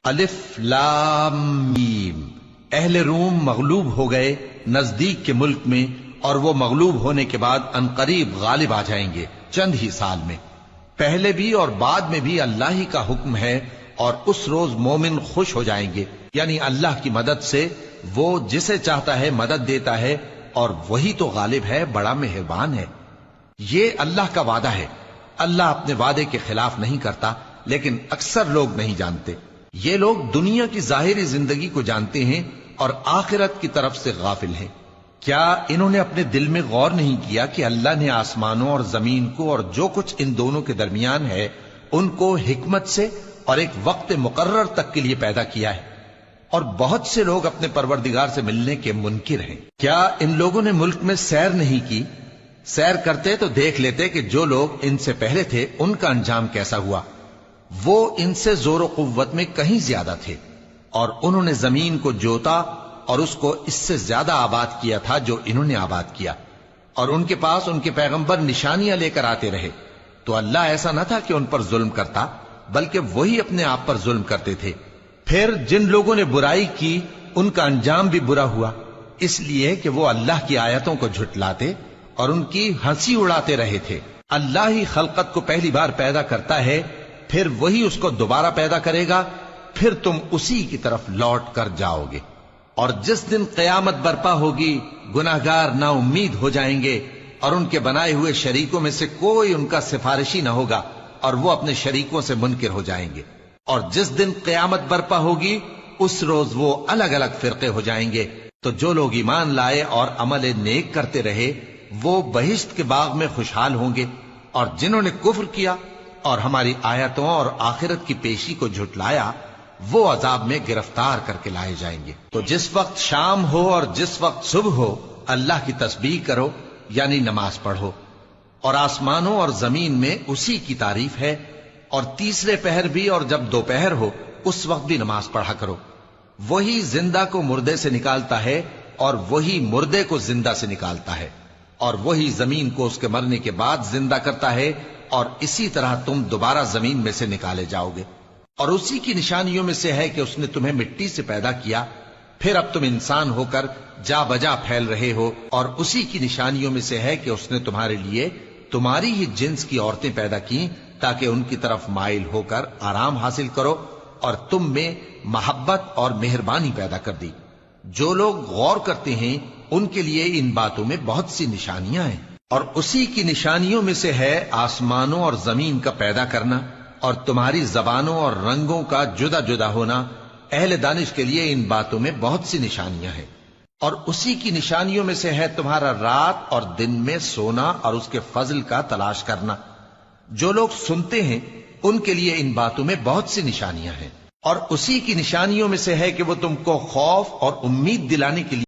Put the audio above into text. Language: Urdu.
الف لام میم، اہل روم مغلوب ہو گئے نزدیک کے ملک میں، اور وہ مغلوب ہونے کے بعد عنقریب غالب آ جائیں گے چند ہی سال میں۔ پہلے بھی اور بعد میں بھی اللہ ہی کا حکم ہے، اور اس روز مومن خوش ہو جائیں گے، یعنی اللہ کی مدد سے وہ جسے چاہتا ہے مدد دیتا ہے، اور وہی تو غالب ہے، بڑا مہربان ہے۔ یہ اللہ کا وعدہ ہے، اللہ اپنے وعدے کے خلاف نہیں کرتا، لیکن اکثر لوگ نہیں جانتے۔ یہ لوگ دنیا کی ظاہری زندگی کو جانتے ہیں اور آخرت کی طرف سے غافل ہیں۔ کیا انہوں نے اپنے دل میں غور نہیں کیا کہ اللہ نے آسمانوں اور زمین کو اور جو کچھ ان دونوں کے درمیان ہے ان کو حکمت سے اور ایک وقت مقرر تک کے لیے پیدا کیا ہے؟ اور بہت سے لوگ اپنے پروردگار سے ملنے کے منکر ہیں۔ کیا ان لوگوں نے ملک میں سیر نہیں کی؟ سیر کرتے تو دیکھ لیتے کہ جو لوگ ان سے پہلے تھے ان کا انجام کیسا ہوا۔ وہ ان سے زور و قوت میں کہیں زیادہ تھے، اور انہوں نے زمین کو جوتا اور اس کو اس سے زیادہ آباد کیا تھا جو انہوں نے آباد کیا، اور ان کے پاس ان کے پیغمبر نشانیاں لے کر آتے رہے۔ تو اللہ ایسا نہ تھا کہ ان پر ظلم کرتا، بلکہ وہی اپنے آپ پر ظلم کرتے تھے۔ پھر جن لوگوں نے برائی کی ان کا انجام بھی برا ہوا، اس لیے کہ وہ اللہ کی آیتوں کو جھٹلاتے اور ان کی ہنسی اڑاتے رہے تھے۔ اللہ ہی خلقت کو پہلی بار پیدا کرتا ہے، پھر وہی اس کو دوبارہ پیدا کرے گا، پھر تم اسی کی طرف لوٹ کر جاؤ گے۔ اور جس دن قیامت برپا ہوگی گناہگار نا امید ہو جائیں گے، اور ان کے بنائے ہوئے شریکوں میں سے کوئی ان کا سفارشی نہ ہوگا، اور وہ اپنے شریکوں سے منکر ہو جائیں گے۔ اور جس دن قیامت برپا ہوگی اس روز وہ الگ الگ فرقے ہو جائیں گے۔ تو جو لوگ ایمان لائے اور عمل نیک کرتے رہے وہ بہشت کے باغ میں خوشحال ہوں گے، اور جنہوں نے کفر کیا اور ہماری آیتوں اور آخرت کی پیشی کو جھٹلایا وہ عذاب میں گرفتار کر کے لائے جائیں گے۔ تو جس وقت شام ہو اور جس وقت صبح ہو اللہ کی تسبیح کرو، یعنی نماز پڑھو، اور آسمانوں اور زمین میں اسی کی تعریف ہے، اور تیسرے پہر بھی اور جب دوپہر ہو اس وقت بھی نماز پڑھا کرو۔ وہی زندہ کو مردے سے نکالتا ہے اور وہی مردے کو زندہ سے نکالتا ہے، اور وہی زمین کو اس کے مرنے کے بعد زندہ کرتا ہے، اور اسی طرح تم دوبارہ زمین میں سے نکالے جاؤ گے۔ اور اسی کی نشانیوں میں سے ہے کہ اس نے تمہیں مٹی سے پیدا کیا، پھر اب تم انسان ہو کر جا بجا پھیل رہے ہو، اور اسی کی نشانیوں میں سے ہے کہ اس نے تمہارے لیے تمہاری ہی جنس کی عورتیں پیدا کی تاکہ ان کی طرف مائل ہو کر آرام حاصل کرو، اور تم میں محبت اور مہربانی پیدا کر دی۔ جو لوگ غور کرتے ہیں ان کے لیے ان باتوں میں بہت سی نشانیاں ہیں۔ اور اسی کی نشانیوں میں سے ہے آسمانوں اور زمین کا پیدا کرنا، اور تمہاری زبانوں اور رنگوں کا جدا جدا ہونا۔ اہل دانش کے لیے ان باتوں میں بہت سی نشانیاں ہیں۔ اور اسی کی نشانیوں میں سے ہے تمہارا رات اور دن میں سونا اور اس کے فضل کا تلاش کرنا۔ جو لوگ سنتے ہیں ان کے لیے ان باتوں میں بہت سی نشانیاں ہیں۔ اور اسی کی نشانیوں میں سے ہے کہ وہ تم کو خوف اور امید دلانے کے لیے